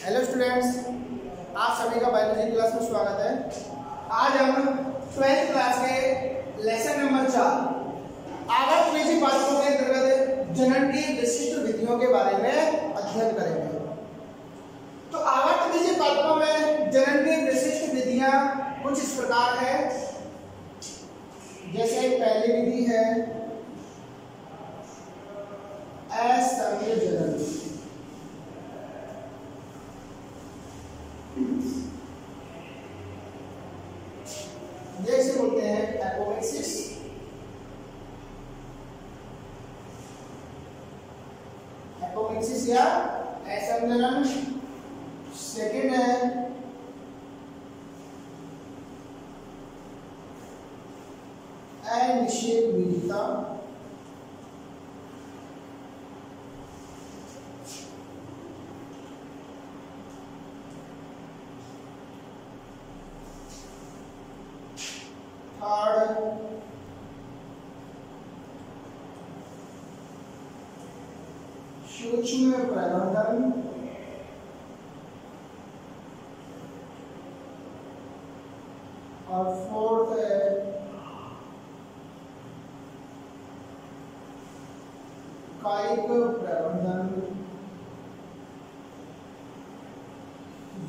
Hello students, आप सभी का बायोलॉजी क्लास में स्वागत है। आज हम 12th क्लास के लेसन नंबर 4 आवर्तनिजी पाठकों के अंतर्गत जनन की विशिष्ट विधियों के बारे में अध्ययन करेंगे। तो आवर्तनिजी पाठकों में जनन की विशिष्ट विधियां कुछ इस प्रकार है। जैसे पहली विधि है असंग जनन। जैसे बोलते हैं एपोमिक्सिस। एपोमिक्सिस या असंजनन। सेकंड है अनिषेक विधिता। सूक्ष्म प्रवर्धन। और फोर्थ है कायिक प्रवर्धन।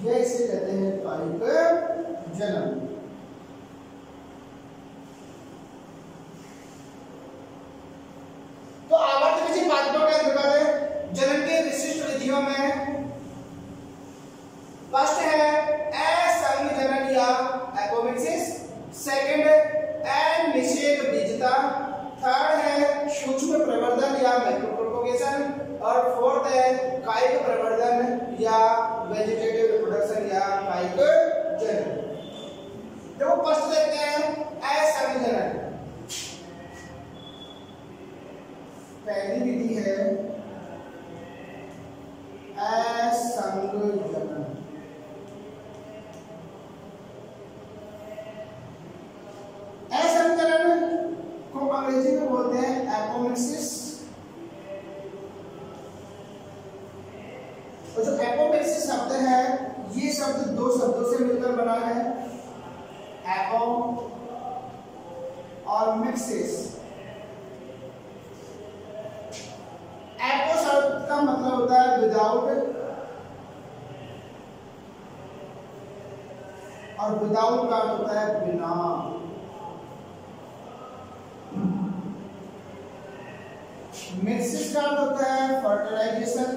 जैसे कहते हैं कायिक जनन। तो आवर्तनिजी पाठकों के अंतर्गत जनन के विशिष्ट विधियों में फर्स्ट है असंग जनन या एपोमिक्सिस। सेकंड अनिषेक बीजता। थर्ड है सूक्ष्म प्रवर्धन या माइक्रोप्रोपगेशन। और फोर्थ है कायिक प्रवर्धन या वेजिटेटिव रिप्रोडक्शन या कायिक जनन। तो फर्स्ट देखते हैं असंग जनन। पहली विधि है असंग जनन। असंग जनन को अंग्रेजी में बोलते हैं एपोमिक्सिस। और जो एपोमिक्सिस शब्द है ये शब्द दो शब्दों से मिलकर बना है, एपो और मिक्सिस। एपो शब्द का मतलब होता है विदाउट, और विदाउट का होता है बिना। मिक्सिस का होता है फर्टिलाइजेशन।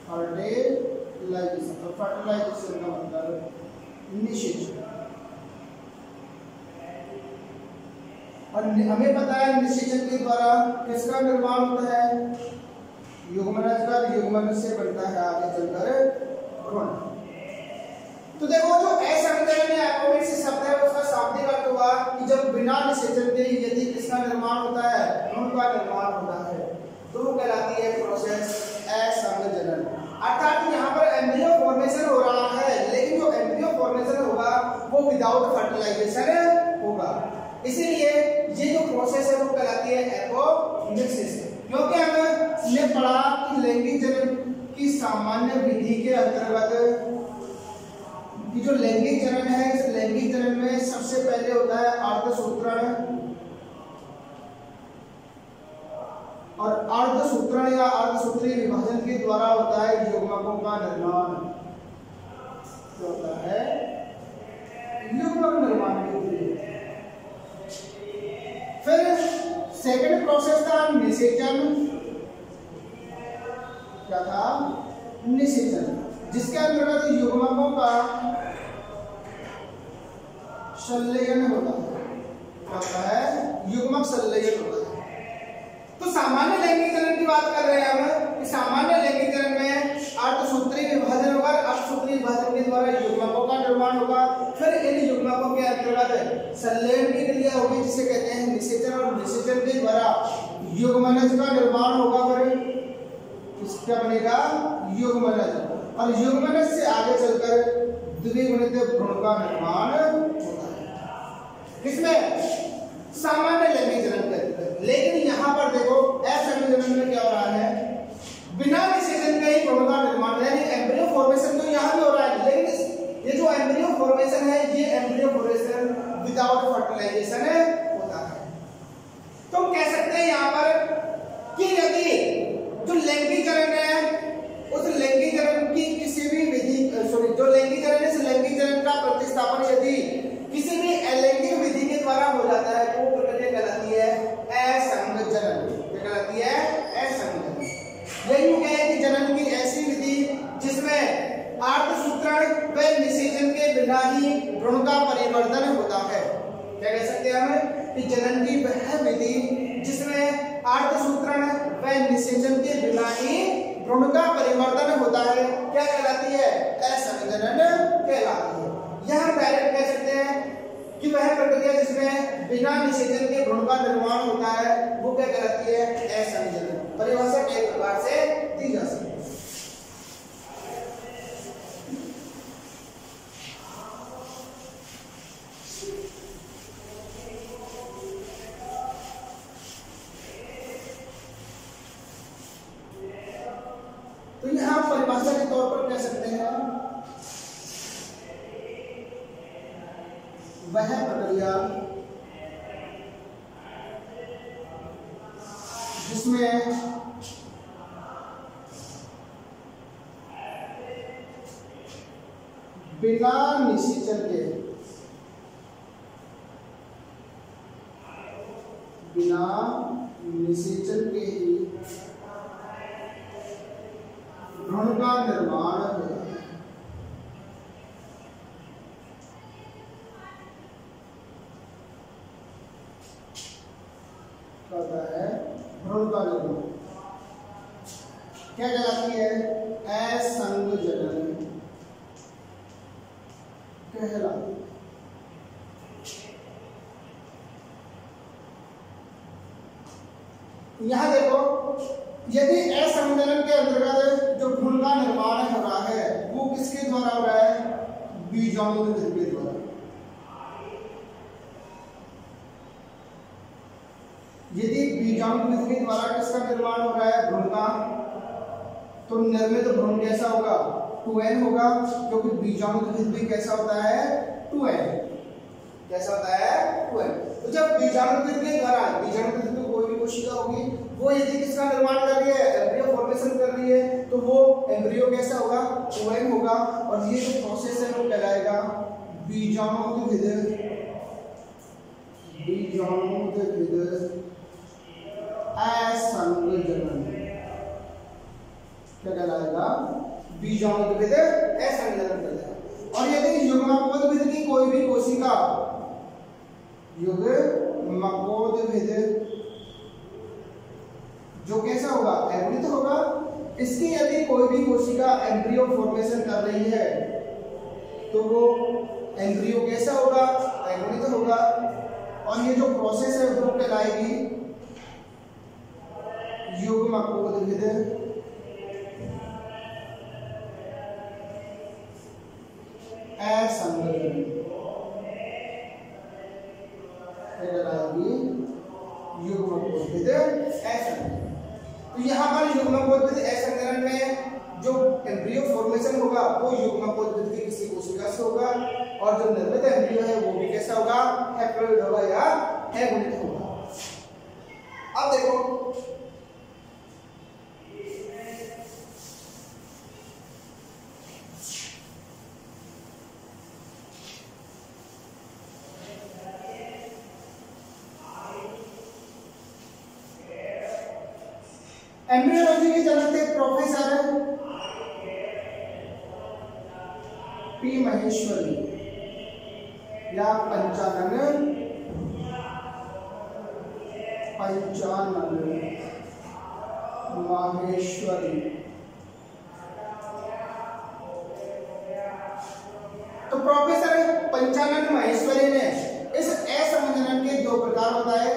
फर्टिलाइजेशन और फर्टिलाइजेशन का मतलब निषेचन। और हमें पता है निषेचन के द्वारा किसका निर्माण होता है? युग्मनज का। युग्मनज से बनता है आगे चलकर भ्रूण। तो देखो जो असंग जनन या एपोमिक्सिस शब्द है उसका शाब्दिक अर्थ हुआ कि जब बिना निषेचन के यदि किसका निर्माण होता है, भ्रूण का निर्माण होता है, तो वो कहलाती है प्रोसेस असंग जनन। अर्थात यहाँ पर एम्ब्रियो फॉर्मेशन हो रहा है, लेकिन जो एम्ब्रियो फॉर्मेशन होगा वो विदाउट फर्टिलाइजेशन होगा। इसीलिए ये जो प्रोसेस है वो कहलाती है एपोमिक्सिस। क्योंकि हमने पढ़ा कि लैंगिक जनन की सामान्य विधि के अंतर्गत कि जो लैंगिक जनन है, इस लैंगिक जनन में सबसे पहले होता है अर्धसूत्रण। और अर्धसूत्रण या अर्धसूत्री विभाजन के द्वारा होता है युग्मकों का निर्माण। जो होता है युग्मक निर्माण के लिए। फिर सेकंड प्रोसेस था निषेचन। क्या था? निषेचन, जिसके अंतर्गत युग्मकों का संलयन होता है। युग्मक संलयन होता है। तो सामान्य लैंगिक जनन की बात कर रहे हैं हम कि सामान्य लैंगिक जनन में अर्धसूत्री विभाजन होगा। अर्धसूत्री विभाजन के द्वारा युग्मकों का निर्माण होगा। फिर इन युग्मकों के अंतर्गत संलयन की क्रिया होगी जिसे कहते हैं निषेचन। और निषेचन के द्वारा युग्मनज का निर्माण होगा। फिर किसका बनेगा? युग्मनज। और युग्मनज से आगे चलकर द्विगुणित भ्रूण का निर्माण होता है। किसमें? सामान्य लैंगिक जनन के अंतर्गत। लेकिन यहाँ पर देखो असंयोजन में क्या हो रहा है, बिना निषेचन के ही भ्रूण का निर्माण, यानी एम्ब्रियो फॉर्मेशन तो यहाँ भी हो रहा है, लेकिन ये जो एम्ब्रियो फॉर्मेशन है ये एम्ब्रियो फॉर्मेशन विदाउट फर्टिलाइजेशन होता है। तो हम कह सकते हैं यहाँ पर कि यदि जो लैंगिकरण है उस लैंगिकरण की किसी भी विधि जो लैंगिकरण है, इस लैंगिकरण का प्रतिस्थापन यदि किसी भी अलैंगिक विधि के द्वारा हो जाता है तो वो प्रक्रिया कहलाती है असंजनन। क्या कहलाती है? असंजनन। यही हो गया है कि जनन की ऐसी विधि जिसमें आर्तसूत्रण व निषेचन के बिना ही भ्रूण का परिवर्तन होता है। क्या कह सकते हैं हम कि जनन की वह विधि जिसमें आर्तसूत्रण व निषेचन के बिना ही भ्रूण का परिवर्तन होता है, क्या कहलाती है? असंजनन कहलाती है। यह हम डायरेक्ट कह सकते हैं कि वह प्रक्रिया जिसमें बिना निषेचन के भ्रूण का निर्माण होता है वो क्या कहलाती है? असंजनन। परिभाषा कई प्रकार से दी जा सकती है। तो यहां परिभाषा के तौर पर कह सकते हैं वह प्रक्रिया जिसमें बिना निषेचन के ही भ्रूण का निर्माण होता है। भ्रूण का निर्माण क्या कहलाती है? असंजनन कहलाती है। यहां देखो, यदि असंजनन के अंतर्गत जो भ्रूण का निर्माण हो रहा है वो किसके द्वारा हो रहा है? बीजाणु के द्वारा। यदि बीजाणु के द्वारा किसका निर्माण हो रहा है? भ्रूण का, तो निर्मित भ्रूण कैसा होगा? 2n होगा, क्योंकि बीजाणु भी कैसा होता है? 2n। कैसा होता है? 2n। तो जब बीजाणु के द्वारा बीजाणु कोई भी कोशिका होगी वो यदि किसका निर्माण कर रही है? एम्ब्रियो फॉर्मेशन कर रही है, तो वो एम्ब्रियो कैसा होगा? 2n होगा। और ये जो प्रोसेस है वो कहलाएगा बीजाणुविद असंजनन। क्या कहलाएगा? बीजाणुविद असंजनन कहलाएगा। और यदि युग्मकोद्भिद की कोई भी कोशिका युग्मकोद्भिद जो कैसा होगा? एवलित होगा। इसकी यदि कोई भी कोशिका एम्ब्रियो फॉर्मेशन कर रही है तो वो एम्ब्रियो कैसा होगा? एवलित होगा। और ये जो प्रोसेस है वो कहलाएगी युग्मकोद्भिद असंजनन कहलाएगी युग्मकोद्भिद असंजनन। तो यहाँ पर युग्मकोद्भिद असंजनन में जो एम्ब्रियो फॉर्मेशन होगा वो युग्मकोद्भिद की किसी कोशिका से होगा, और जो निर्मित एम्ब्रियो है वो भी कैसा होगा? हैप्लॉइड होगा या हैप्लॉइड होगा। अब देखो, एम्ब्रियोलॉजी के जनक थे प्रोफेसर पी महेश्वरी या पंचानन माहेश्वरी। तो प्रोफेसर पंचानन माहेश्वरी ने इस असंजनन के दो प्रकार बताए।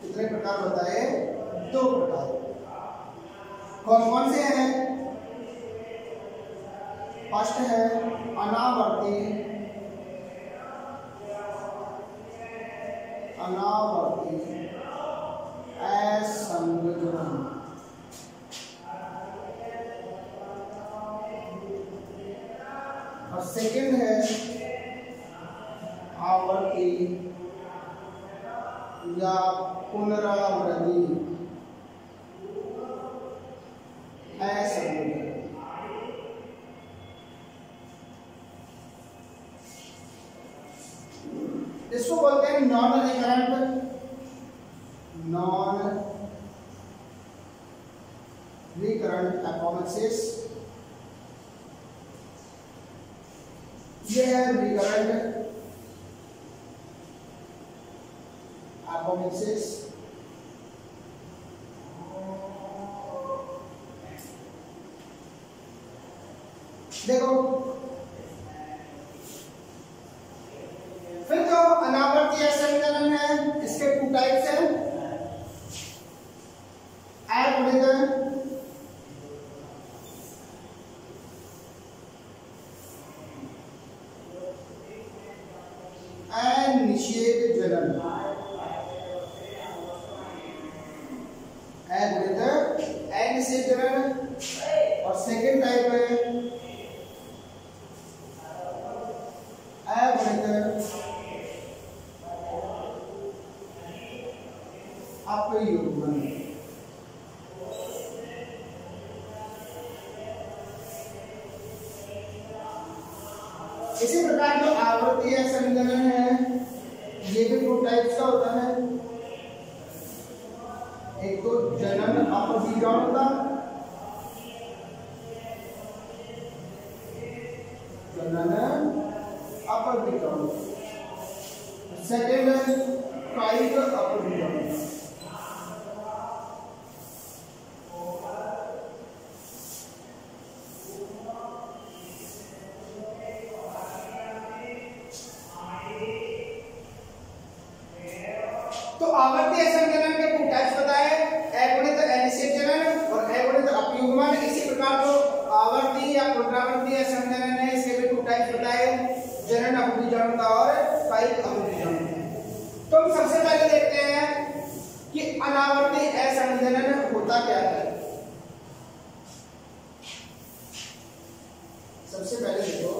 कितने प्रकार बताए? दो प्रकार। कौन कौन से हैं? फर्स्ट है अनावर्ती असंघनन। और सेकंड है आवर्ती या पुनरावृत्ति असंघनन। इसको बोलते हैं नॉन रिकरेंट एपोप्टोसिस। यह है रिकरेंट एपोप्टोसिस। देखो फिर जो अनावर्ती असंघनन है इसके टू टाइप्स हैं, एल्गोरिथम निषेध जनन। एल्गोरिथम निषेध जनन। और सेकेंड टाइप है अपयुग्मन। इसी प्रकार जो आवर्ती असंघनन है ये भी दो टाइप्स का होता है। एक तो जनन अपबीजाणुता, जनन अपबीजाणुता। सेकेंड है कायिक अपबीजाणुता। तो आवर्ती असंघनन के टू टाइप्स बताए, अगुणित अनिषेध जनन और अगुणित अपयुग्मन। इसी प्रकार जो आवर्ती या पुनरावर्ती असंघनन है इसके भी टू टाइप्स बताए, जनन अपबीजाणुता और कायिक अपबीजाणुता। तो हम सबसे पहले देखते हैं कि अनावर्ती असंघनन होता क्या है। सबसे पहले देखो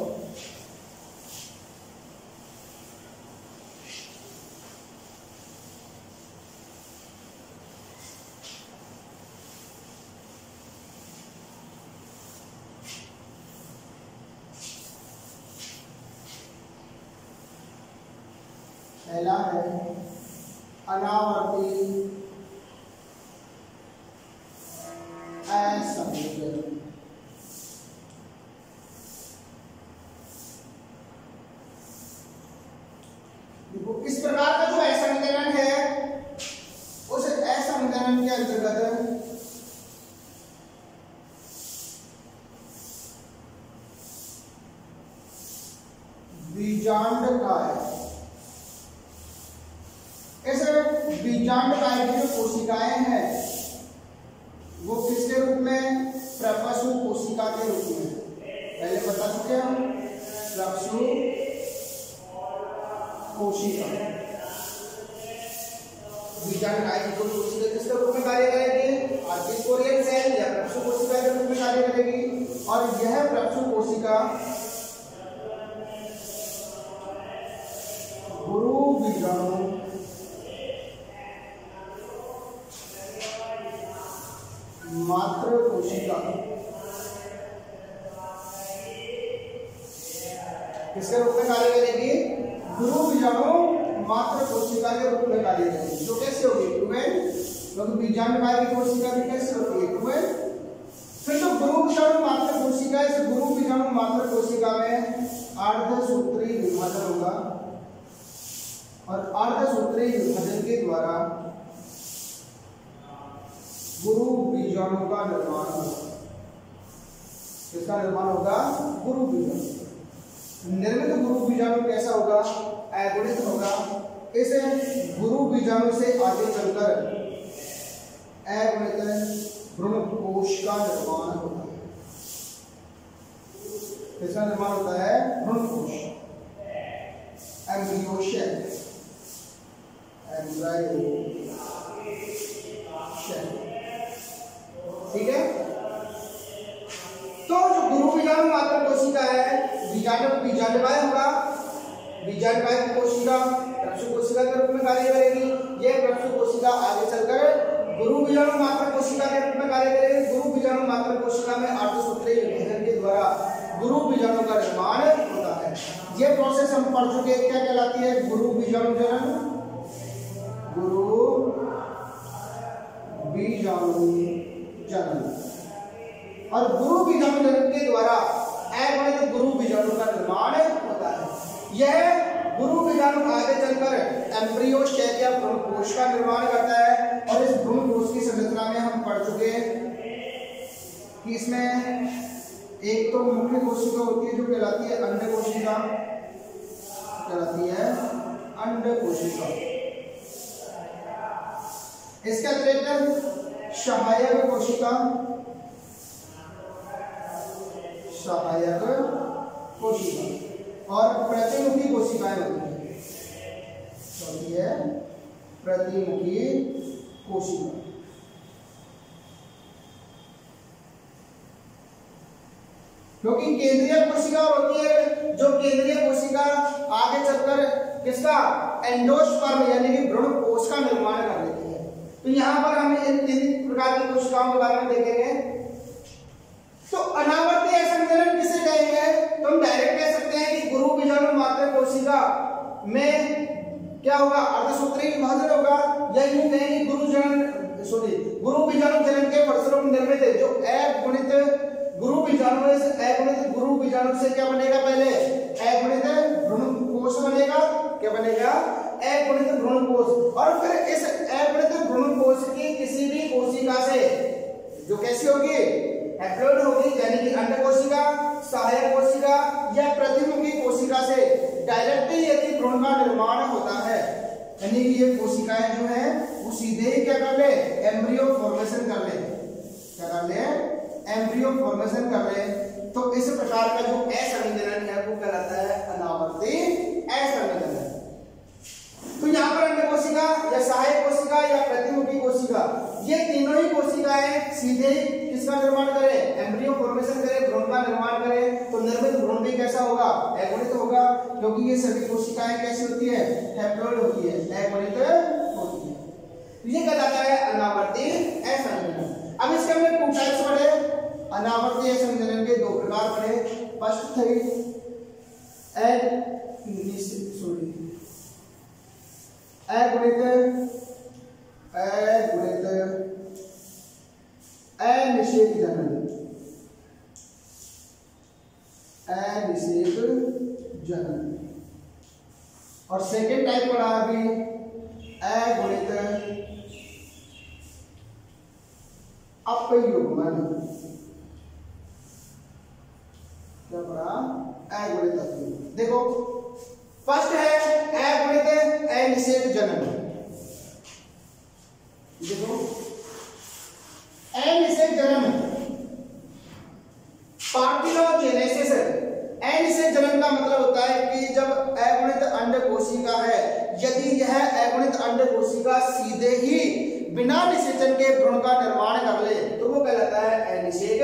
पहला है अनावर्ती असंघनन। देखो इस प्रकार का जो असंघनन है उस असंघनन के अंतर्गत बीजांडकाय, ऐसे बीजांडकाय की जो कोशिकाएं हैं वो किसके रूप में, प्रपशु कोशिका के रूप में पहले बता चुके हम। प्रपशु कोशिका बीजांडकाय की कोशिका किसके रूप में कार्य करेगी, आर्किस्पोरियन सेल या प्रपशु कोशिका के रूप में कार्य करेगी। और यह प्रपशु कोशिका गुरु बीजाणु मात्र कोशिका किसके रूप में कार्य करेगी, गुरु बीजाणु मात्र कोशिका के रूप में कार्य करेगी। जो कैसे होगी, क्योंकि बीजांडकाय की कोशिका भी कैसे होती है, फिर तो गुरु बीजाणु मात्र कोशिका, इस गुरु बीजाणु मात्र कोशिका में अर्धसूत्री विभाजन होगा और अर्धसूत्री विभाजन के द्वारा गुरु बीजाणु का निर्माण होगा। किसका निर्माण होगा, गुरु बीजाणु। निर्मित गुरु बीजाणु कैसा होगा, अगुणित होगा। इस गुरु बीजाणु से आगे चलकर अगुणित भ्रूणकोश का निर्माण होता है। किसका निर्माण होता है, भ्रूणकोश, एम्ब्रियो शेल, एम्ब्रायो, ठीक है। तो जो गुरु बीजाणु मात्र कोशिका है, बीजांडवाय होगा, बीजांडवाय की कोशिका प्रक्षु कोशिका के रूप में कार्य करेगी। यह प्रक्षु कोशिका आगे चलकर गुरु बीजाणु मात्र कोशिका के रूप में कार्य करेगी। गुरु बीजाणु मात्र कोशिका में अर्धसूत्रीय विभाजन के द्वारा गुरु बीजाणु का निर्माण होता है। यह प्रोसेस हम पढ़ चुके हैं, क्या कहलाती है? गुरु बीजाणु जनन, गुरु बीजाणु जनन। और गुरु बीजाणु जनन के द्वारा अगुणित गुरु बीजाणु का निर्माण होता है। यह गुरु बीजाणु आगे चलकर एम्ब्रियो शेल या भ्रूणकोश का निर्माण करता है। और इस भ्रूणकोश की संरचना में हम पढ़ चुके हैं कि इसमें एक तो मुख्य कोशिका होती है जो कहलाती है अंड कोशिका, कहलाती है अंड कोशिका। इसके अतिरिक्त सहायक कोशिका, सहायक कोशिका और प्रतिमुखी कोशिकाएं होती है, प्रतिमुखी कोशिका। क्योंकि केंद्रीय कोशिका होती है, जो केंद्रीय कोशिका आगे चलकर किसका? एंडोस्पर्म यानी कि भ्रूणकोश का निर्माण कर लेती है। तो यहाँ पर हम इन तीन प्रकार की कोशिकाओं के बारे में देखेंगे। तो अनावर्ती असंजनन किसे कहेंगे? तो हम डायरेक्ट कह सकते हैं कि गुरु बीजाणु मात्र कोशिका में क्या होगा? अर्धसूत्रीय विभाजन होगा, या यूं कहेंगे गुरु बीजाणु जनन के फलस्वरूप निर्मित है जो अगुणित गुरु बीजाणु है। अगुणित गुरु बीजाणु से क्या बनेगा? पहले अगुणित भ्रूणकोश बनेगा। क्या बनेगा? अगुणित भ्रूणकोश। और फिर इस अगुणित भ्रूणकोश की किसी भी कोशिका से जो कैसी होगी? हैप्लॉइड होगी, यानी कि अंड कोशिका, सहायक कोशिका या प्रतिमुखी कोशिका से डायरेक्टली यदि भ्रूण का निर्माण होता है, यानी कि ये कोशिकाएं जो है वो सीधे ही क्या कर ले? एम्ब्रियो फॉर्मेशन कर ले। क्या कर ले? एम्ब्रियो फॉर्मेशन कर ले। तो इस प्रकार का जो असंजनन है वो कहलाता है अनावर्ती असंजनन। तो यहाँ पर अंड कोशिका या सहायक कोशिका या प्रतिमुखी कोशिका, ये तीनों ही कोशिकाएं सीधे किसका निर्माण करें? एम्ब्रियो फॉर्मेशन करें, भ्रूण का निर्माण करें। तो निर्मित भ्रूण भी कैसा होगा? अगुणित होगा, क्योंकि ये सभी कोशिकाएं कैसी होती है? हैप्लॉइड होती है, अगुणित होती है। ये कहलाता है अनावर्ती असंजनन। अब इसके हमने 2 टाइप्स पढ़े। अनावर्ती असंजनन के 2 प्रकार पढ़े। फर्स्ट थे अनिषेक जनन, अनिषेक जनन। और सेकेंड टाइप पढ़ा अभी अगुणित अपयुग्मन। क्या पढ़ा? अगुणित अपयुग्मन। देखो फर्स्ट है अगुणित अनिषेक जनन। देखो अनिषेक जनन पार्थिनोजेनेसिस। अनिषेक जनन का मतलब होता है कि जब अगुणित अंड कोशिका है, यदि यह अगुणित अंड कोशिका सीधे ही बिना निषेचन के भ्रूण का निर्माण कर ले तो वो कहलाता है अनिषेक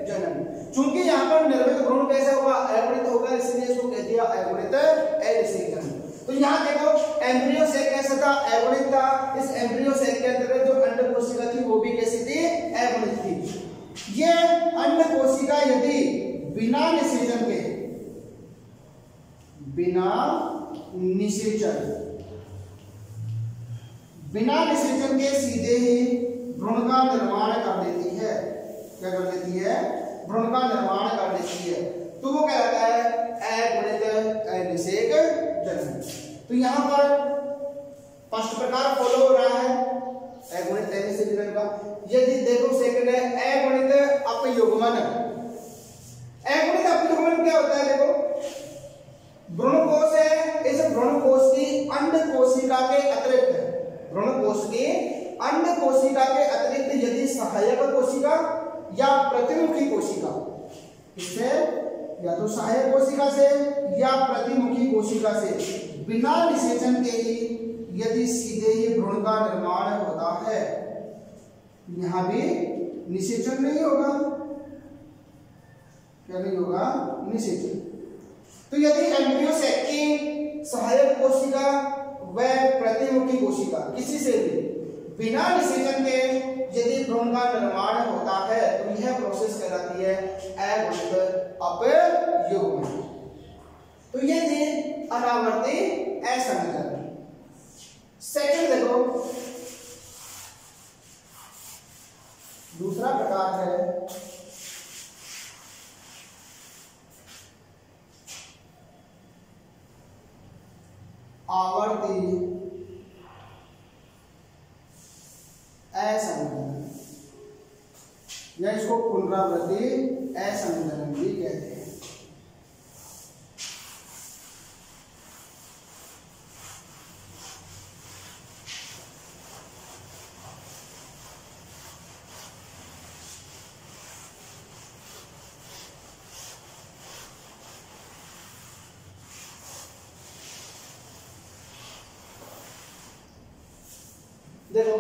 जनन। चूंकि यहाँ पर निर्मित भ्रूण कैसे होगा? अगुणित होगा, इसलिए इसको कह दिया अगुणित अनिषेक जनन। तो यहाँ देखो एम्ब्रियो सेक कैसा था? अगुणित था। इस एम्ब्रियो सेक के अंतर्गत जो अंड कोशिका थी वो भी कैसी थी? अगुणित थी। ये अंड कोशिका यदि बिना निषेचन के, बिना निषेचन के सीधे ही भ्रूण का निर्माण कर लेती है। क्या कर लेती है? भ्रूण का निर्माण कर लेती है। तो वो कहलाता है अगुणित अनिषेक जनन। तो यहाँ पर फर्स्ट प्रकार फॉलो हो रहा है अगुणित अनिषेक जनन का। यदि देखो सेकंड है अगुणित अपयुग्मन। अगुणित अपयुग्मन क्या होता है? देखो भ्रूणकोश है, इस भ्रूणकोश की अंड कोशिका के अतिरिक्त, भ्रूणकोश की अंड कोशिका के अतिरिक्त यदि सहायक कोशिका या प्रतिमुखी कोशिका, इससे या तो सहायक कोशिका से या प्रतिमुखी कोशिका से बिना निषेचन के ही यदि सीधे ही भ्रूण का निर्माण होता है, यहां भी निषेचन नहीं होगा। क्या नहीं होगा? निषेचन। तो यदि एम्ब्रियो सैक की सहायक कोशिका व प्रतिमुखी कोशिका किसी से भी बिना निषेचन के यदि भ्रूण का निर्माण होता है तो यह प्रोसेस कहलाती है अगुणित अपयुग्मन। तो ये थे अनावर्ती असंयोजन। सेकंड देखो, दूसरा प्रकार है आवर्ती असंयोजन, या इसको पुनरावृत्ति असंयोजन भी कहते हैं। देखो,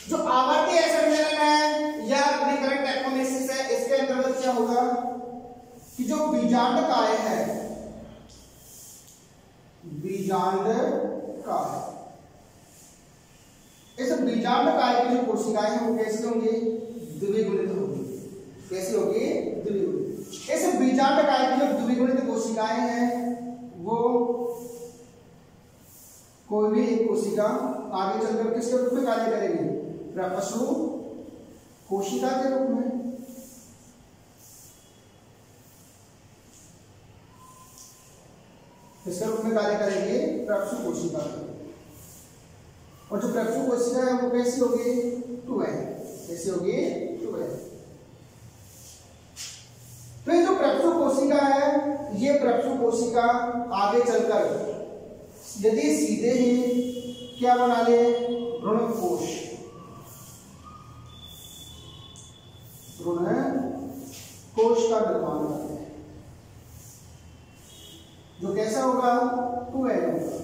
जो आवर्ती असंयोजन है या रिकरेंट एपोनेसिस है, इसके अंतर्गत क्या होगा कि जो बीजांडकाय है, बीजांडकाय, इस बीजांडकाय की जो कोशिकाएं हैं वो कैसी होंगी? द्विगुणित होंगी। कैसी होगी? द्विगुणित। इस बीजांडकाय की जो द्विगुणित कोशिकाएं हैं वो कोई भी एक कोशिका आगे चलकर किसके रूप में कार्य करेगी? प्रपशु कोशिका के रूप में। किसके रूप में कार्य करेगी? प्रपशु कोशिका के। और जो प्रपशु कोशिका है वो कैसी होगी? 2n। कैसी होगी? 2n। तो ये जो प्रपशु कोशिका है, ये प्रपशु कोशिका आगे चलकर यदि सीधे ही क्या बना ले? भ्रूणकोश। भ्रूणकोश का निर्माण करते हैं, जो कैसा होगा? 2n होगा।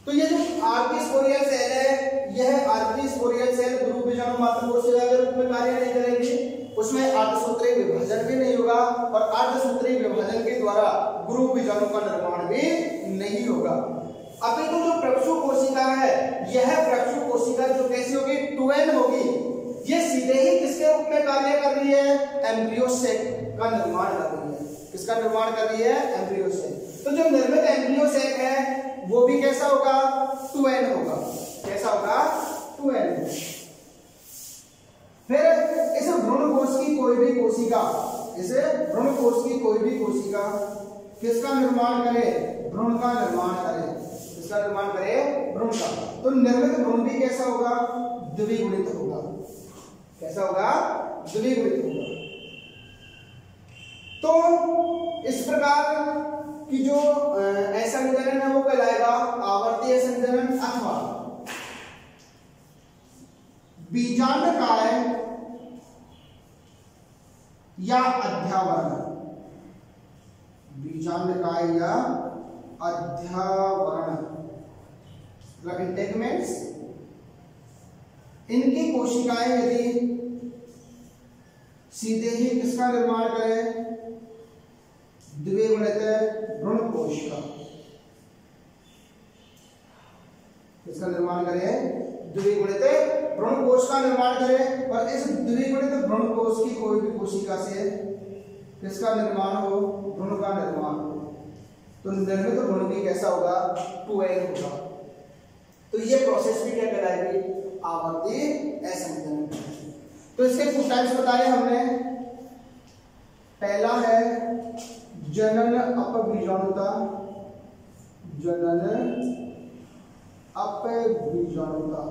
तो ये जो आर्की स्पोरियल सेल है, यह आर्की स्पोरियल सेल ध्रुव बीजाणु मात्र कोशिका के रूप में कार्य नहीं करेगी। उसमें अर्धसूत्रीय विभाजन भी नहीं होगा और अर्धसूत्रीय विभाजन के द्वारा गुरु बीजाणु का निर्माण भी नहीं होगा। अपितु जो प्रपशु कोशिका है, यह प्रपशु कोशिका जो कैसी होगी? 2n होगी। ये सीधे ही किसके रूप में कार्य कर रही है? एम्ब्रियो सैक का निर्माण कर रही है। किसका निर्माण कर रही है? Embryo sac. तो जो निर्मित एम्ब्रियो सैक है वो भी कैसा होगा? 2n होगा। कैसा होगा? 2n। फिर इस भ्रूणकोश की कोई भी कोशिका, इसे भ्रूणकोश की कोई भी कोशिका किसका निर्माण करे? भ्रूण का निर्माण करे। किसका निर्माण करे? भ्रूण का। तो निर्मित भ्रूण भी कैसा होगा? द्विगुणित होगा। कैसा होगा? द्विगुणित होगा। तो इस प्रकार की जो असंयोजन है वो कहलाएगा आवर्ती असंयोजन अथवा बीजांडकाय या अध्यावरण। बीजांडकाय या अध्यावरण, इंटेगमेंट्स। इनकी कोशिकाएं यदि सीधे ही किसका निर्माण करें? द्विगुणित भ्रूणकोश का। किसका निर्माण करें? द्विगुणित भ्रूणकोश का निर्माण करें। और इस द्विगुणित भ्रूणकोश की कोई भी कोशिका से किसका निर्माण हो? भ्रूण का निर्माण हो। तो निर्मित भ्रूण भी कैसा होगा? 2n होगा। तो ये प्रोसेस भी क्या कहलाएगी? आवर्ती असंयोजन। तो इसके कुछ टाइप्स बताए हमने। पहला है जनन अपबीजाणुता। जनन अपबीजाणुता।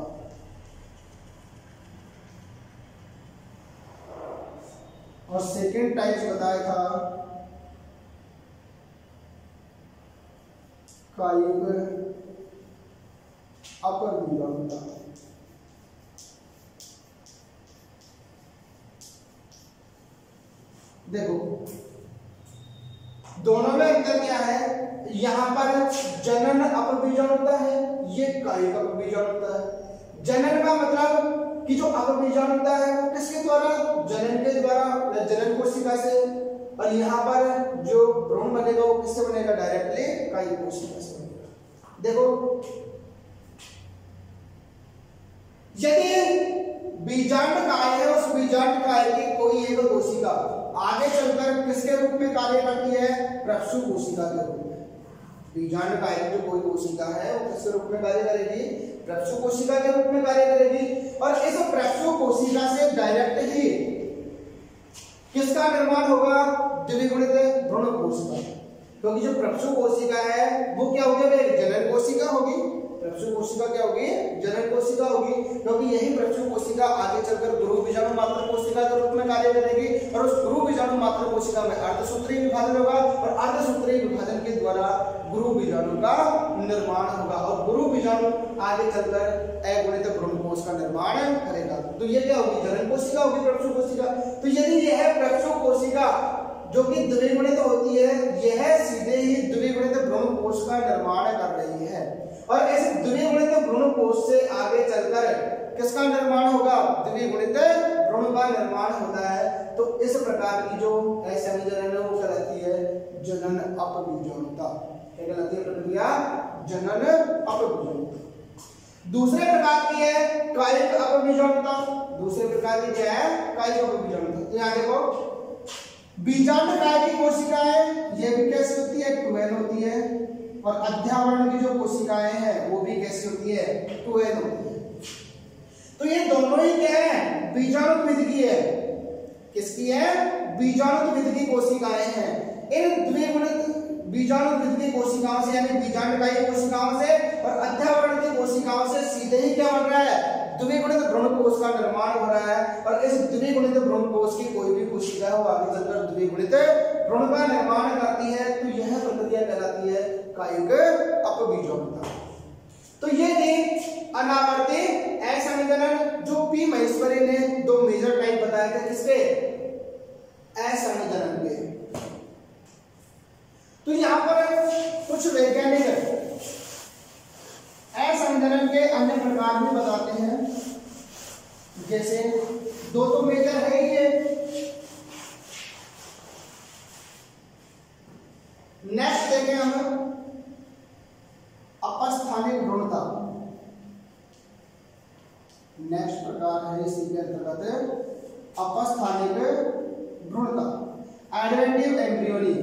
और सेकेंड टाइप्स बताया था कायिक अपबीजाणुता। देखो दोनों में अंतर क्या है? यहां पर जनन अपबीजाणुता है, ये कायिक अपबीजाणुता है। जनन का मतलब कि जो अपबीजाणुता है वो किसके द्वारा, जनन के द्वारा, जनन कोशिका से। और यहाँ पर जो भ्रूण बनेगा वो किससे बनेगा, डायरेक्टली कायिक कोशिका से बनेगा। देखो यदि बीजांड काय है, उस बीजांड काय की कोई एक कोशिका आगे चलकर किसके रूप में कार्य करती है, प्रक्षु कोशिका के रूप में। बीजांड काय की जो कोई कोशिका है वो किस रूप में कार्य करेगी, प्रक्षु कोशिका के रूप में कार्य करेगी। और इस प्रक्षु कोशिका से डायरेक्ट ही किसका निर्माण होगा, द्विगुणित भ्रूण कोशिका। क्योंकि जो प्रक्षु कोशिका है वो क्या होगी, जनन कोशिका होगी। प्रक्षु कोशिका क्या होगी, जनन कोशिका होगी। क्योंकि यही प्रक्षु कोशिका आगे चलकर गुरु बीजाणु मात्र कोशिका के रूप में कार्य करेगी। और उस गुरु बीजाणु मात्र कोशिका में अर्धसूत्रीय विभाजन होगा और अर्धसूत्रीय विभाजन के द्वारा गुरु बीजाणु का निर्माण होगा। और गुरु बीजाणु आगे चलकर अगुणित भ्रूणकोश का निर्माण करेगा। तो ये क्या होगी, जनन कोशिका होगी, प्रक्षु कोशिका। तो यदि यह प्रक्षु कोशिका जो कि द्विगुणित होती है, यह सीधे ही द्विगुणित भ्रूणकोश का निर्माण कर रही है। और ऐसे द्विगुणित भ्रूणकोश से आगे चलकर किसका निर्माण होगा, द्विगुणित भ्रूण का निर्माण होता है। तो इस प्रकार की जो असंजनन है वो कहलाती है जनन अपबीजाणुता। क्या कहलाती है प्रक्रिया, जनन अपबीजाणुता। दूसरे प्रकार की है कायिक अपबीजाणुता। दूसरे प्रकार की क्या है, कायिक अपबीजाणुता। यहाँ देखो बीजांड काय की कोशिकाएं ये भी कैसी होती है, टुएन होती है। और अध्यावरण की जो कोशिकाएं हैं वो भी कैसी होती है, टुएन होती है। तो ये दोनों ही क्या है, बीजाणुविद की है। किसकी है, बीजाणुविद की कोशिकाएं हैं। इन द्विगुणित बीजाणुविद की कोशिकाओं से यानी बीजांड काय की कोशिकाओं से और अध्यावरण की कोशिकाओं से सीधे ही क्या बन रहा है, द्विगुणित भ्रूणकोश का निर्माण हो रहा है। और इस द्विगुणित भ्रूणकोश की कोई भी कोशिका हो आगे चलकर द्विगुणित भ्रूण का निर्माण करती है। तो यह प्रक्रिया कहलाती है कायिक अपबीजाणुता। तो ये थी अनावर्ती असंजनन, जो पी महेश्वरी ने दो मेजर टाइप बताए थे किसके, असंजनन के। तो यहां पर कुछ वैज्ञानिक असंजनन के अन्य प्रकार भी बताते हैं। जैसे दो तो मेजर है ही है। नेक्स्ट देखें हम अपस्थानिक भ्रूणता। नेक्स्ट प्रकार है इसी के अंतर्गत अपस्थानिक भ्रूणता, एडवेंटिव एम्ब्रियोनी।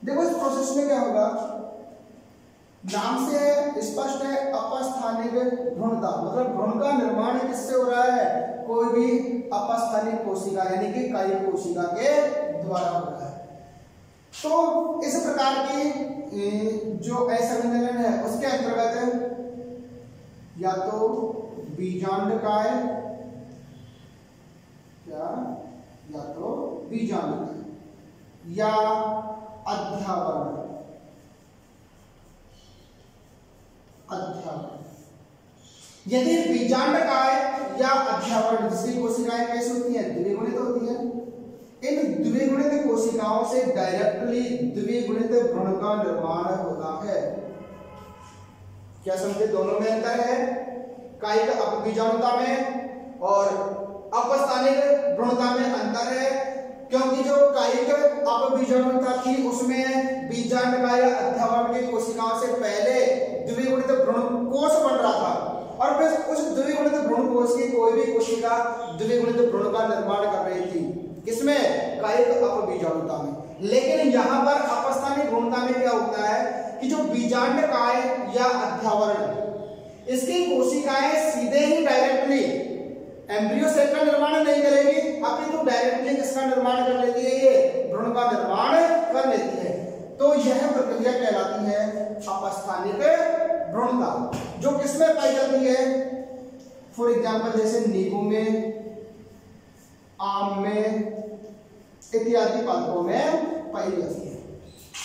देखो इस प्रोसेस में क्या होगा, नाम से स्पष्ट है अपस्थानिक भ्रूणता, मतलब भ्रूण का निर्माण किससे हो रहा है, कोई भी अपस्थानिक कोशिका यानी कि कायिक कोशिका के द्वारा हो रहा है। तो इस प्रकार की जो असंजनन है उसके अंतर्गत या तो बीजांडकाय या तो बीजांडकाय या अध्यावरण। यदि बीजांडकाय या अध्यावरण जिसकी कोशिकाएं कैसी होती हैं, द्विगुणित होती है, इन द्विगुणित कोशिकाओं से डायरेक्टली द्विगुणित भ्रूण का निर्माण होता है। क्या समझे, दोनों में अंतर है, कायिक अपबीजाणुता में और अपस्थानिक भ्रूणता में अंतर है। क्योंकि जो कायिक अपबीजाणुता थी उसमें बीजांडकाय या अध्यावरण की कोशिकाओं से पहले द्विगुणित भ्रूणकोश बन रहा था और फिर उस द्विगुणित भ्रूणकोश की कोई भी कोशिका द्विगुणित भ्रूण का निर्माण कर रही थी। किसमें, कायिक अपबीजाणुता में। लेकिन यहाँ पर अपस्थानिक भ्रूणता में क्या होता है कि जो बीजांडकाय या अध्यावरण इसकी कोशिकाएं सीधे ही डायरेक्टली एम्ब्रियो सेल का निर्माण नहीं करेगी, अपितु डायरेक्टली किसका निर्माण कर लेती है, ये भ्रूण का निर्माण कर लेती है। तो यह प्रक्रिया कहलाती है अपस्थानिक भ्रूणता, जो किसमें पाई जाती है, फॉर एग्जाम्पल जैसे नींबू में, आम में इत्यादि पादपों में पाई जाती है।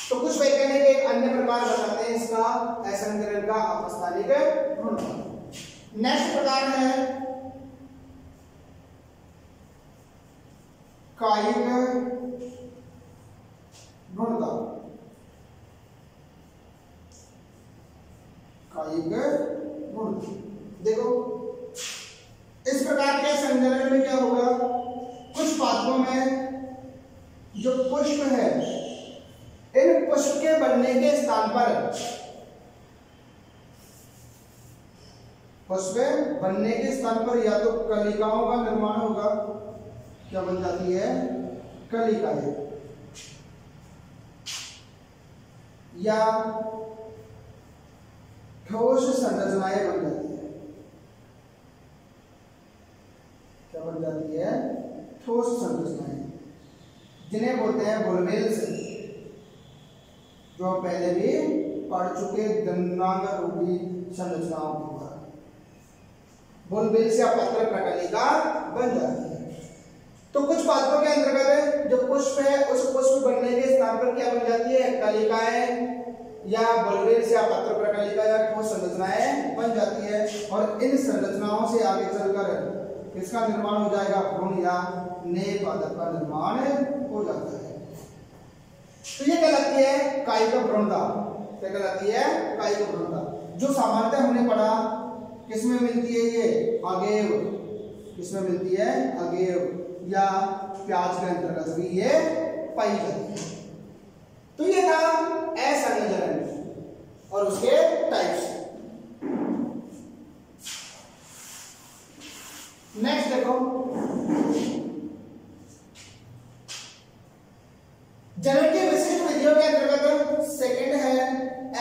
तो कुछ वैज्ञानिक एक अन्य प्रकार बताते हैं इसका असंजनन का अपस्थानिक भ्रूणता। नेक्स्ट प्रकार है कायिक भ्रूणता। कायिक गुण। देखो इस प्रकार के संचरण में क्या होगा, कुछ पादपों में जो पुष्प है, इन पुष्प के बनने के स्थान पर, पुष्प बनने के स्थान पर या तो कलिकाओं का निर्माण होगा, क्या बन जाती है, कलिकाएं, या ठोस संरचनाएं बन जाती है। क्या बन जाती है, ठोस संरचनाएं, जिन्हें बोलते हैं बुलबिल्स, जो हम पहले भी पढ़ चुके दंडांग रूपी संरचनाओं के द्वारा बुलबिल्स या पत्र प्रकलिका बन जाती है। तो कुछ पादपों के अंतर्गत जो पुष्प है, उस पुष्प बनने के स्थान पर क्या बन जाती है, कलिकाएं या बुलबिल्स या पत्र प्रकलिका या ठोस संरचनाएं बन जाती है। और इन संरचनाओं से आगे चलकर किसका निर्माण हो जाएगा, भ्रूण या नए पादप का निर्माण हो जाता है। तो ये कहलाती है कायिक भ्रूणता। क्या कहलाती है, कायिक भ्रूणता, जो सामान्यतः हमने पढ़ा किसमें मिलती है, ये अगेव, किसमें मिलती है, अगेव या प्याज के अंतर्गत भी ये पाई जाती है। तो ये था असंयोजन और उसके टाइप्स। नेक्स्ट देखो, जनन की विशिष्ट विधियों के अंतर्गत सेकंड है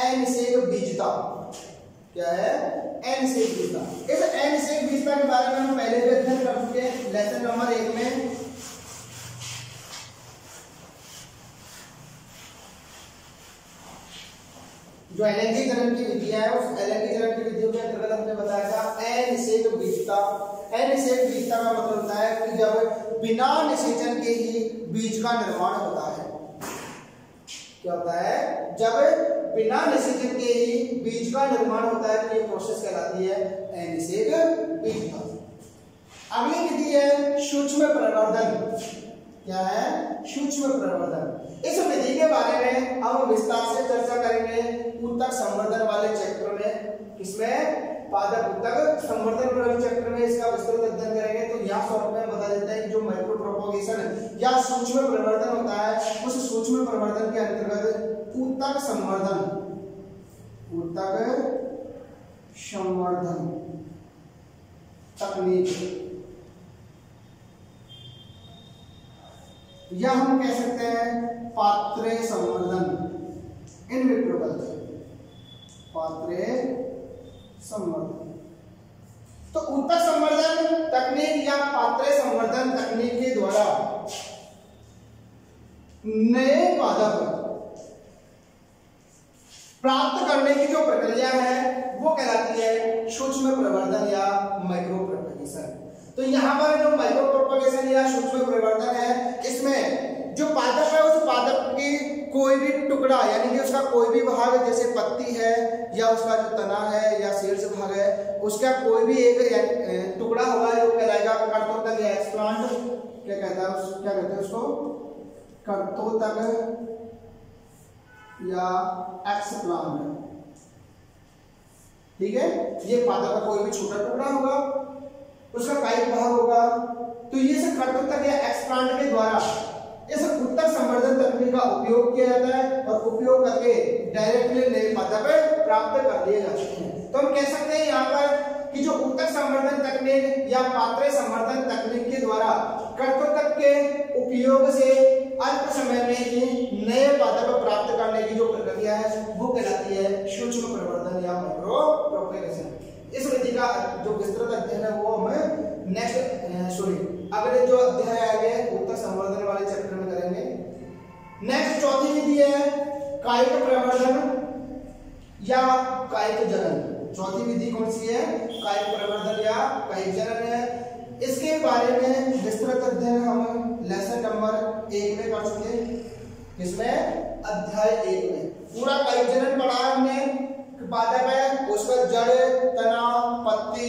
अनिषेक बीजता। क्या है, अनिषेक बीजता। इस अनिषेक बीजता के बारे में हम पहले भी अध्ययन कर चुके हैं लेसन नंबर 1 में। जो एलएनजी जनन की विधियां है, उस एलएनजी जनन की विधियों के अंतर्गत हमने बताया था अनिषेक बीजता। अनिषेक बीजता का मतलब होता है कि जब बिना निषेचन के ही बीज का निर्माण होता है। क्या होता है, जब बिना निषेचन के ही बीज का निर्माण होता है, तो ये प्रोसेस कहलाती है अनिषेक बीजता। अगली विधि है सूक्ष्म प्रवर्धन। क्या है, सूक्ष्म प्रवर्धन। इस विधि के बारे में हम विस्तार से चर्चा करेंगे ऊतक संवर्धन वाले चैप्टर में। इसमें पादप ऊतक संवर्धन वाले चैप्टर में इसका विस्तृत अध्ययन करेंगे। तो यहाँ स्वरूप में बता देते हैं कि जो माइक्रो प्रोपोगेशन या सूक्ष्म प्रवर्धन होता है, उस सूक्ष्म प्रवर्धन के अंतर्गत ऊतक संवर्धन, ऊतक संवर्धन तकनीक, या हम कह सकते हैं पात्रे संवर्धन, इन विट्रो कल्चर, पात्रे संवर्धन। तो ऊतक संवर्धन तकनीक या पात्रे संवर्धन तकनीक के द्वारा नए पादप प्राप्त करने की जो प्रक्रिया है वो कहलाती है सूक्ष्म प्रवर्धन या माइक्रो प्रोपगेशन। तो यहाँ पर जो माइक्रो प्रोपगेशन या सूक्ष्म प्रवर्धन है, इसमें जो पादप है उस पादप की कोई भी टुकड़ा, यानी कि उसका कोई भी भाग, जैसे पत्ती है या उसका जो तना है या शीर्ष भाग है, उसका कोई भी एक टुकड़ा होगा जो कहलाएगा कर्तोतक या एक्सप्लांट। क्या कहता है, क्या कहते हैं उसको, कर्तोतक या एक्सप्लांट। ठीक है, ये पादप का कोई भी छोटा टुकड़ा होगा, उसका कायिक भाग होगा। तो ये सब कर्तोतक या एक्सप्लांट के द्वारा इस ऊतक संवर्धन तकनीक का उपयोग किया जाता है और उपयोग करके डायरेक्टली नए पादप प्राप्त कर लिए जाते हैं। तो हम कह सकते हैं यहाँ पर कि जो ऊतक संवर्धन तकनीक या पात्रे संवर्धन तकनीक के द्वारा कर्तोतक के उपयोग से अल्प समय में ही नए पादप प्राप्त करने की जो प्रक्रिया है वो कहलाती है सूक्ष्म प्रवर्धन या माइक्रो प्रोपगेशन। इस विधि का जो विस्तृत अध्ययन है वो हम अगले जो अध्याय आगे ऊतक संवर्धन वाले चैप्टर में करेंगे। नेक्स्ट चौथी विधि है कायिक प्रवर्धन या कायिक जनन। चौथी विधि कौन सी है, कायिक प्रवर्धन या कायिक जनन है। इसके बारे में विस्तृत अध्ययन हम लेसन नंबर 1 में कर चुके हैं। इसमें अध्याय 1 में पूरा कायिक जनन पढ़ा है हमने। पादप है, उसका जड़, तना, पत्ती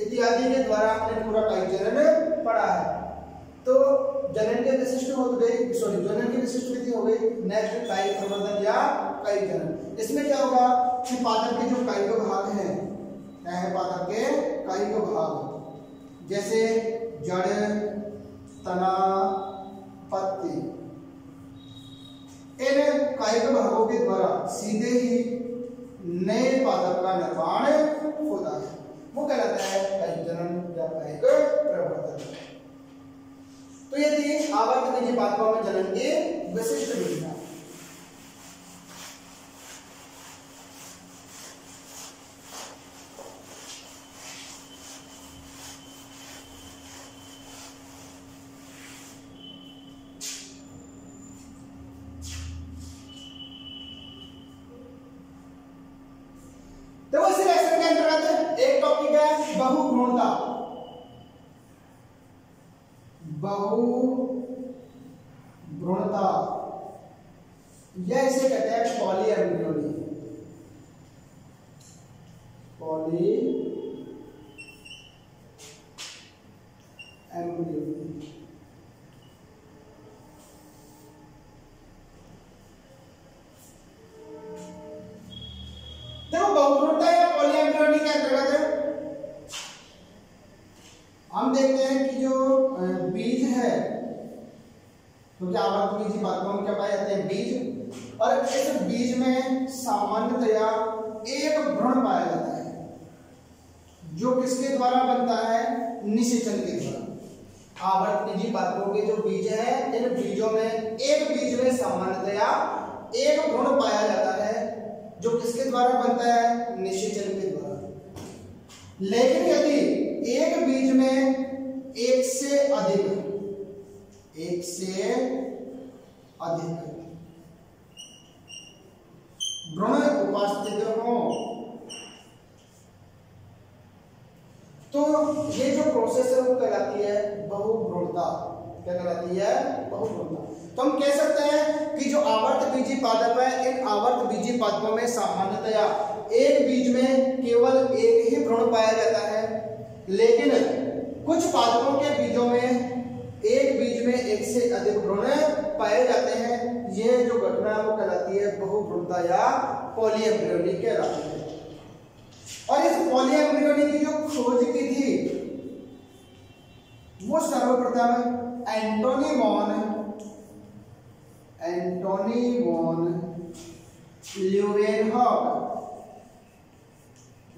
इत्यादि के द्वारा हमने पूरा कायिक जनन पढ़ा है। तो जनन के विशिष्ट हो गई, सॉरी जनन की विशिष्ट विधि हो गई। नेक्स्ट कायिक प्रवर्धन या कायिक जनन। इसमें क्या होगा कि पादप के जो कायिक भाग हैं, क्या है पादप के कायिक भाग, जैसे जड़, तना, पत्ती, इन कायिक भागों के द्वारा सीधे ही नए पादप का निर्माण होता है, वो कहलाता है कायिक जनन या कायिक प्रवर्धन। तो ये थी आवर्त बीजी पादपों में जनन की विशिष्ट विधियां। देखो इसी लेक्चर के अंतर्गत एक टॉपिक है बहुभ्रूणता। बहुभ्रूणता यह इसे कहते हैं पॉलीएम्ब्रियोनी। पॉलीएम्ब्रियोनी देखो बहुभ्रूणता या पॉलीएम्ब्रियोनी के अंतर्गत हम देखते हैं कि जो बीज है, क्योंकि आवर्त बीजी पादपों में क्या पाए जाते हैं बीज, और इस बीज में सामान्यतया एक भ्रूण पाया जाता है जो किसके द्वारा बनता है, निषेचन के द्वारा। आवर्त बीजी पादपों के जो बीज है, इन बीजों में एक बीज में सामान्यतया एक भ्रूण पाया जाता है जो किसके द्वारा बनता है, निषेचन के द्वारा। लेकिन यदि एक बीज में एक से अधिक भ्रूण उपस्थित हो तो ये जो प्रोसेस है वो कहलाती है बहुभ्रूणता। क्या कहलाती है, बहुभ्रूणता। तो हम कह सकते हैं कि जो आवर्त बीजी पादप है, इन आवर्त बीजी पादपों में सामान्यतया एक बीज में केवल एक ही भ्रूण पाया जाता है, लेकिन कुछ पादपों के बीजों में एक बीज में एक से अधिक भ्रूण पाए जाते हैं। यह जो घटना है वो कहलाती है बहुभ्रूणता या पॉलीएम्ब्रियोनी कहलाती है। और इस पॉलीएम्ब्रियोनी की जो खोज की थी वो सर्वप्रथम एंटोनी वॉन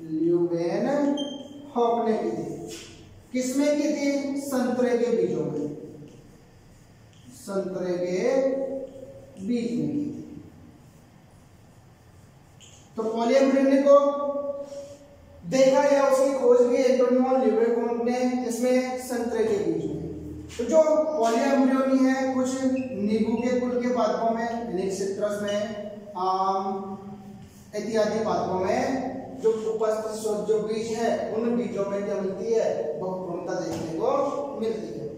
ल्यूवेनहॉक ने की थी। किसमें की थी, संतरे के बीजों में, संतरे के बीज में की थी। तो पॉलीएम्ब्रियोनी को देखा गया, उसकी खोज की एंटोनी वॉन ल्यूवेनहॉक ने इसमें संतरे के बीज में। तो जो पॉलीएम्ब्रियोनी है कुछ नींबू के कुल के पादपों में, सिट्रस में, आम इत्यादि पादपों में जो उपस्थित जो बीज है उन बीजों में क्या मिलती है, बहुभ्रूणता देखने को मिलती है।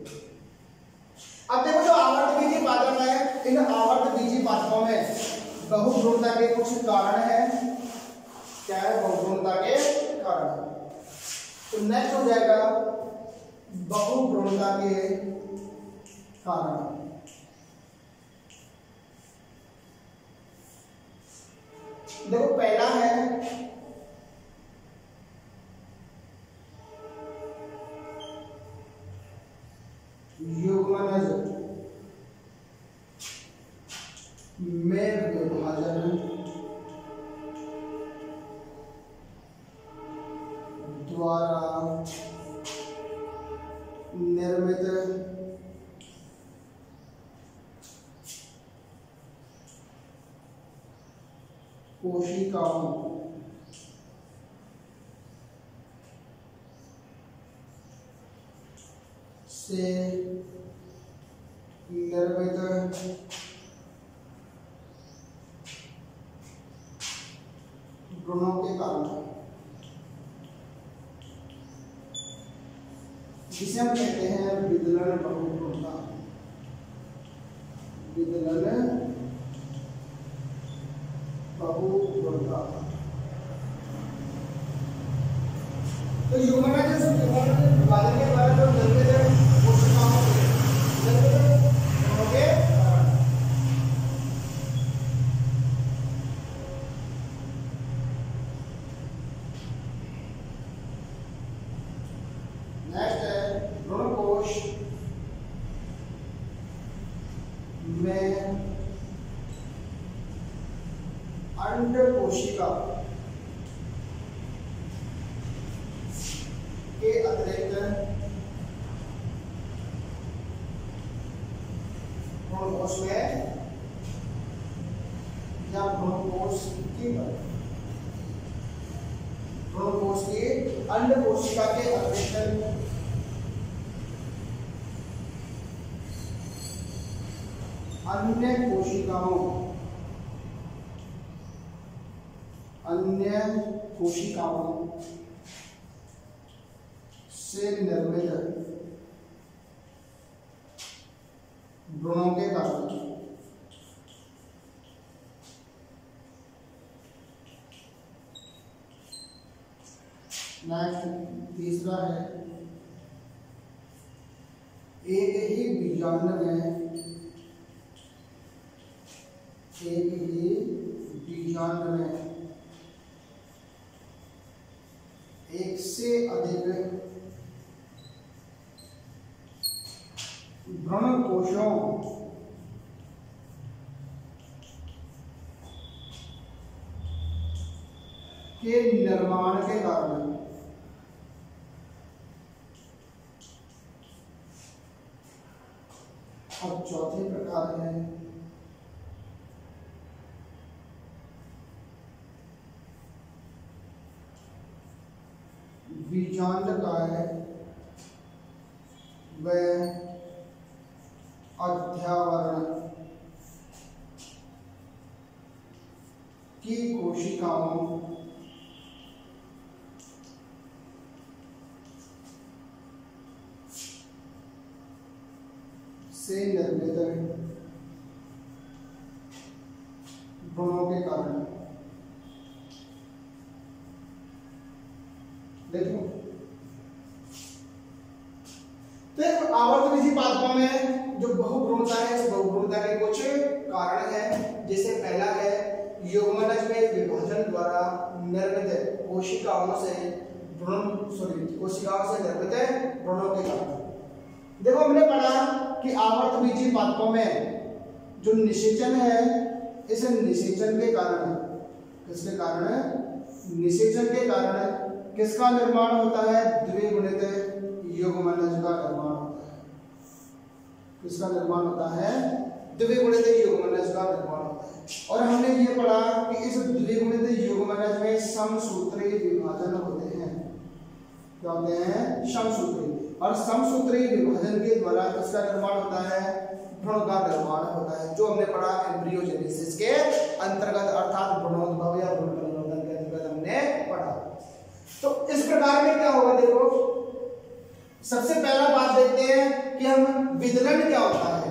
अब देखो जो आवर्त बीजी पादप है, इन आवर्त बीजी पादपों में बहुभ्रूणता के कुछ कारण है। क्या है, बहुभ्रूणता के कारण। तो नेक्स्ट हो जाएगा बहुभ्रूणता के कारण। देखो पहला है युग्मनज में विभाजन द्वारा निर्मित कोशिकाओं से निर्मित भ्रूणों के कारण, जिसे हम कहते हैं विदलन बहुभ्रूणता। विदलन बहुभ्रूणता। तो युग्मनज विभाजन के द्वारा जो निर्मित कोशिकाओं से अंड कोशिका के अतिरिक्त भ्रूणकोश में या भ्रूणकोश की अंड कोशिका के अतिरिक्त अन्य कोशिकाओं से निर्मित भ्रूणों के कारण नेक्स्ट तीसरा है एक ही बीजांड में एक से अधिक भ्रूण कोशों के निर्माण के कारण अब चौथे प्रकार है बीजांडकाय व अध्यावरण की कोशिकाओं से निर्मित भ्रूणों के कारण। देखो तो आवर्तविधि पादपों में जो बहुभ्रूणता है, इस बहुभ्रूणता के कुछ कारण हैं। जैसे पहला है युग्मनज में विभाजन द्वारा निर्मित कोशिकाओं से निर्मित भ्रूणों के कारण। देखो हमने पढ़ा कि आवर्तबीजी पादपों में जो निषेचन है, इस निषेचन के कारण, किसके कारण? निषेचन के कारण किसका निर्माण होता है? द्विगुणित युग्मनज का निर्माण होता है। किसका निर्माण होता है? द्विगुणित युग्मनज का निर्माण होता है। और हमने ये पढ़ा कि इस द्विगुणित युग्मनज में समसूत्री विभाजन होते हैं। क्या होते हैं? समसूत्री। और समसूत्री विभाजन के द्वारा किसका निर्माण होता है? भ्रूण का निर्माण होता है, जो हमने पढ़ा एम्ब्रियोजेनेसिस के अंतर्गत, अर्थात भ्रूणोद्भव या भ्रूण परिवर्तन के अंतर्गत हमने पढ़ा। तो इस प्रकार में क्या होगा? देखो सबसे पहला बात देखते हैं कि हम विदलन क्या होता है।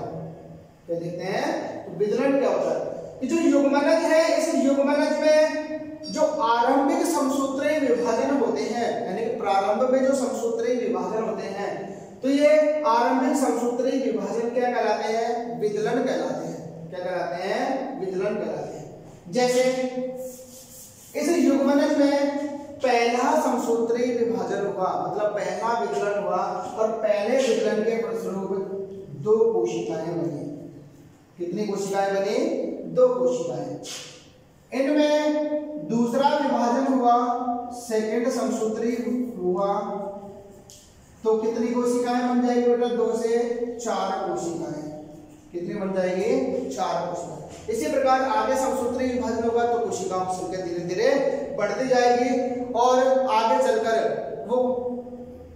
क्या देखते हैं? तो विदलन क्या होता है कि जो युग्मनज है, इस युग्मनज में जो आरंभिक समसूत्री विभाजन होते हैं, यानी प्रारंभ में जो समसूत्री विभाजन होते हैं, तो ये आरंभिक समसूत्री विभाजन क्या कहलाते हैं? विदलन कहलाते हैं। क्या कहलाते हैं? विदलन कहलाते हैं। जैसे इस युग्मनज में पहला समसूत्री विभाजन हुआ, मतलब पहला विदलन हुआ, और पहले विदलन के फलस्वरूप दो कोशिकाएं बनी। कितनी कोशिकाएं बनी? दो कोशिकाएं। इनमें दूसरा विभाजन हुआ, सेकंड समसूत्री हुआ, तो कितनी कोशिकाएं बन जाएगी बेटा? 2 से 4 कोशिकाएं। कितनी बन जाएगी? 4 कोशिकाएं। इसी प्रकार आगे समसूत्री विभाजन होगा तो कोशिकाओं की संख्या धीरे धीरे बढ़ती जाएगी और आगे चलकर वो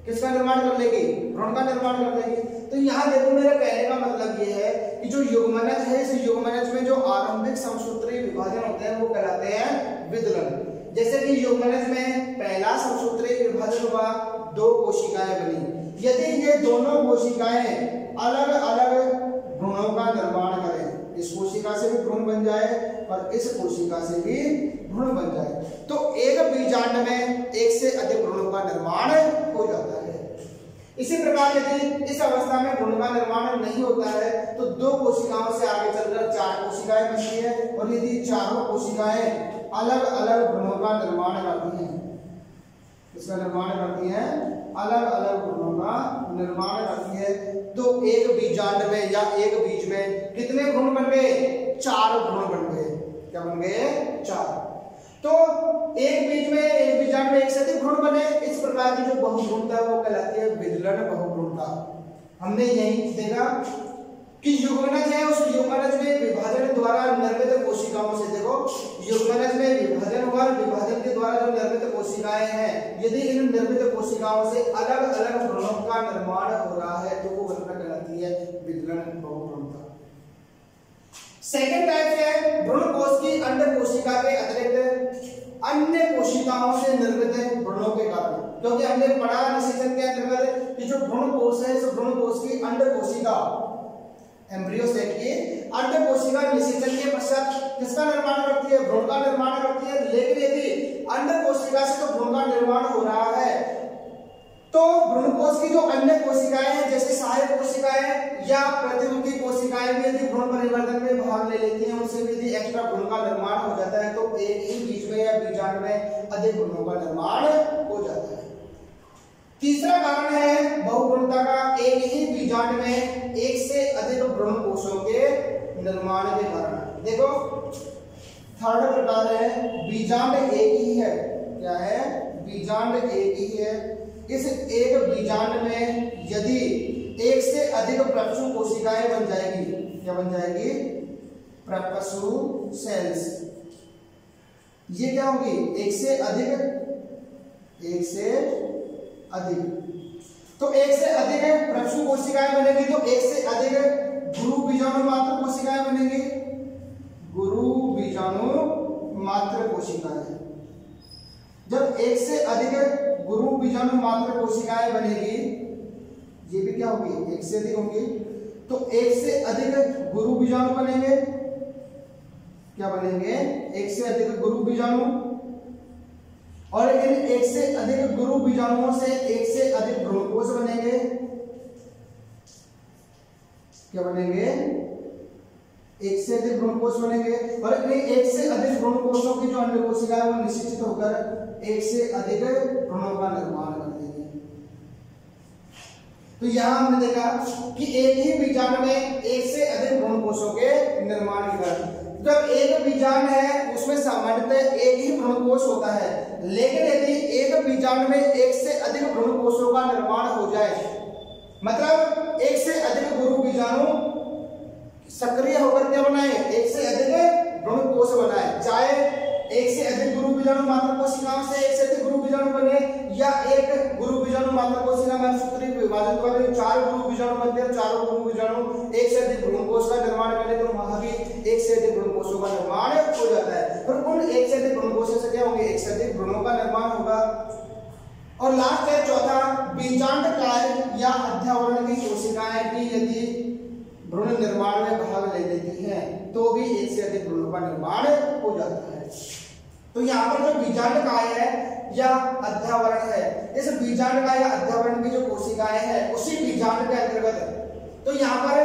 किसका निर्माण कर लेगी? भ्रूण का निर्माण कर लेगी। तो यहाँ देखो, मेरे कहने का मतलब ये है कि जो युग्मनज है, इस युग्मनज में जो आरंभिक समसूत्री विभाजन होते हैं वो कहलाते हैं विदलन। जैसे कि युग्मनज में पहला समसूत्री विभाजन हुआ, 2 कोशिकाएं बनी। यदि ये दोनों कोशिकाएं अलग अलग भ्रूणों का निर्माण करें, इस कोशिका से भी भ्रूण बन जाए और इस कोशिका से भी भ्रूण बन जाए, तो एक बीजांड में एक से अधिक भ्रूणों का निर्माण हो जाता है। इसी प्रकार यदि इस अवस्था में भ्रूण का निर्माण नहीं होता है तो 2 कोशिकाओं से आगे चलकर 4 कोशिकाएं बनती है, और यदि चारों कोशिकाएं अलग अलग भ्रूणों का निर्माण करती हैं, इसका निर्माण करती हैं, अलग अलग भ्रूणों का निर्माण करती है, तो एक बीजांड में या एक बीज में कितने भ्रूण बन गए? 4 भ्रूण बन गए। क्या बन गए 4। तो एक बीज में, एक बीजांड में एक से अधिक भ्रूण बने, इस प्रकार की जो बहुभ्रूणता है वो कहलाती है विदलन बहुभ्रूणता। हमने यही देखा कि युग्मनज है, उस युग्मनज में विभाजन द्वारा निर्मित कोशिकाओं से, देखो युग्मनज में विभाजन हुआ, विभाजन के द्वारा जो निर्मित कोशिकाएं हैं, यदि इन निर्मित कोशिकाओं से अलग अलग भ्रूणों का निर्माण हो रहा है तो वो घटना कहलाती है विदलन बहुभ्रूणता। सेकंड टाइप है भ्रूण कोश की अंड कोशिका के अतिरिक्त अन्य कोशिकाओं से निर्मित भ्रूणों के कारण, क्योंकि हमने पढ़ा निषेचन के अंतर्गत कि जो भ्रूण कोश है, इस भ्रूण कोश की अंड कोशिका, एम्ब्रियो सेट की अंड कोशिका निषेचन के पश्चात किसका निर्माण करती है, भ्रूण का निर्माण करती है। लेकिन यदि अंड कोशिका से तो भ्रूण का निर्माण हो रहा है, तो भ्रूण कोश की जो अन्य कोशिकाएं हैं जैसे सहायक कोशिकाएं या प्रतिमुखी कोशिकाएं भी यदि भ्रूण परिवर्तन में भाग ले लेती हैं, उनसे भी यदि एक्स्ट्रा भ्रूण का निर्माण हो जाता है तो एक ही बीज में या बीजांड में अधिक भ्रूणों का निर्माण हो जाता है। तीसरा कारण है बहुभ्रूणता का, एक ही बीजांड में एक से अधिक भ्रूण कोशों के निर्माण के कारण। देखो थर्ड प्रकार है बीजांड एक ही है। क्या है? बीजांड एक ही है। इस एक बीजांड में यदि एक से अधिक प्रपशु कोशिकाएं बन जाएगी, क्या बन जाएगी? प्रपशु सेल्स। ये क्या होगी? एक से अधिक, एक से अधिक, तो एक से अधिक प्रपशु कोशिकाएं बनेगी तो एक से अधिक गुरु बीजाणु मात्र कोशिकाएं बनेगी, गुरु बीजाणु मात्र कोशिकाएं। जब एक से अधिक गुरु बीजाणु मात्र कोशिकाएं बनेगी, ये भी क्या होगी? एक से अधिक होंगी, तो एक से अधिक गुरु बीजाणु बनेंगे। क्या बनेंगे? एक से अधिक गुरु बीजाणु, और इन एक से अधिक गुरु बीजाणुओं से एक से अधिक भ्रूणकोश बनेंगे। क्या बनेंगे? एक से अधिक भ्रूणकोश बनेंगे, और इन एक से अधिक भ्रूणकोशों की जो अंड कोशिकाएं वो निश्चित होकर एक से अधिक भ्रूणों का निर्माण कर देंगे। तो यहां हमने देखा कि एक ही बीजांड में एक से अधिक भ्रूणकोशों के निर्माण के कारण, जब एक बीजांड है उसमें सामान्यतः एक ही भ्रूणकोश होता है, लेकिन यदि एक बीजांड में एक से अधिक भ्रूणकोशों का निर्माण हो जाए, मतलब एक से अधिक गुरु बीजाणु सक्रिय होकर क्या बनाए? एक से अधिक भ्रूणकोश बनाए, चाहे एक से अधिक गुरु बीजाणु मात्र कोशिकाओं से एक से अधिक गुरु बीजाणु बने, या एक गुरु बीजाणु मात्र कोशिका में सूत्रीय विभाजन द्वारा चार गुरु बीजाणु बनते हैं, चारों गुरु बीजाणु एक से अधिक भ्रूणकोश का निर्माण करने तो वहां भी एक से अधिक भ्रूणकोशों का निर्माण हो जाता है। पर उन एक से अधिक भ्रूणकोशों से क्या होंगे? एक से अधिक भ्रूणों का निर्माण होगा। और लास्ट है चौथा, बीजांड काय या अध्यावरण की कोशिकाएं भी यदि भ्रूण निर्माण में भाग ले लेती हैं तो भी एक से अधिक भ्रूणों का निर्माण हो जाता है। तो यहाँ पर जो बीजांड काय है या अध्यावरण है, इस बीजांड काय या अध्यावरण की जो कोशिकाएं हैं उसी बीजांड के अंतर्गत, तो यहाँ पर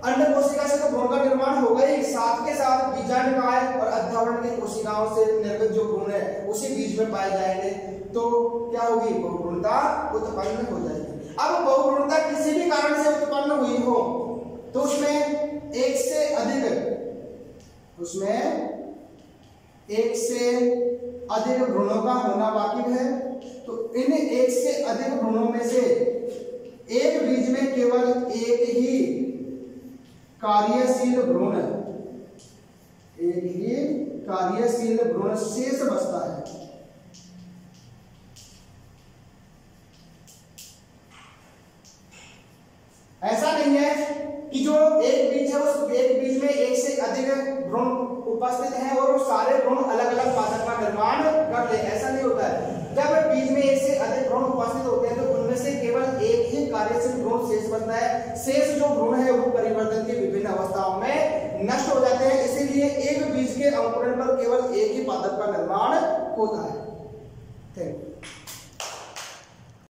अंड कोशिका से तो भ्रूण का निर्माण होगा ही, साथ के साथ बीजांड काय और अध्यावरण की कोशिकाओं से निर्मित जो भ्रूण है उसी बीज में पाए जाएंगे, तो क्या होगी? बहुभ्रूणता उत्पन्न हो जाएगी। अब बहुभ्रूणता किसी भी कारण से उत्पन्न हुई हो तो उसमें एक से अधिक भ्रूणों का होना वाजिब है। तो इन एक से अधिक भ्रूणों में से एक बीज में केवल एक ही कार्यशील भ्रूण, एक ही कार्यशील भ्रूण शेष बचता है। ऐसा नहीं है कि जो एक बीज है उस एक बीज में एक से अधिक भ्रूण उपस्थित हैं और वो सारे भ्रूण अलग अलग पादप का निर्माण कर ले, ऐसा नहीं होता है। जब बीज में एक से अधिक भ्रूण उपस्थित होते हैं तो उनमें से केवल एक ही कार्यशील भ्रूण शेष बनता है। शेष जो भ्रूण है वो परिवर्तन की विभिन्न अवस्थाओं में नष्ट हो जाते हैं, इसीलिए एक बीज के अंकुरण पर केवल एक ही पादप का निर्माण होता है। Thank you.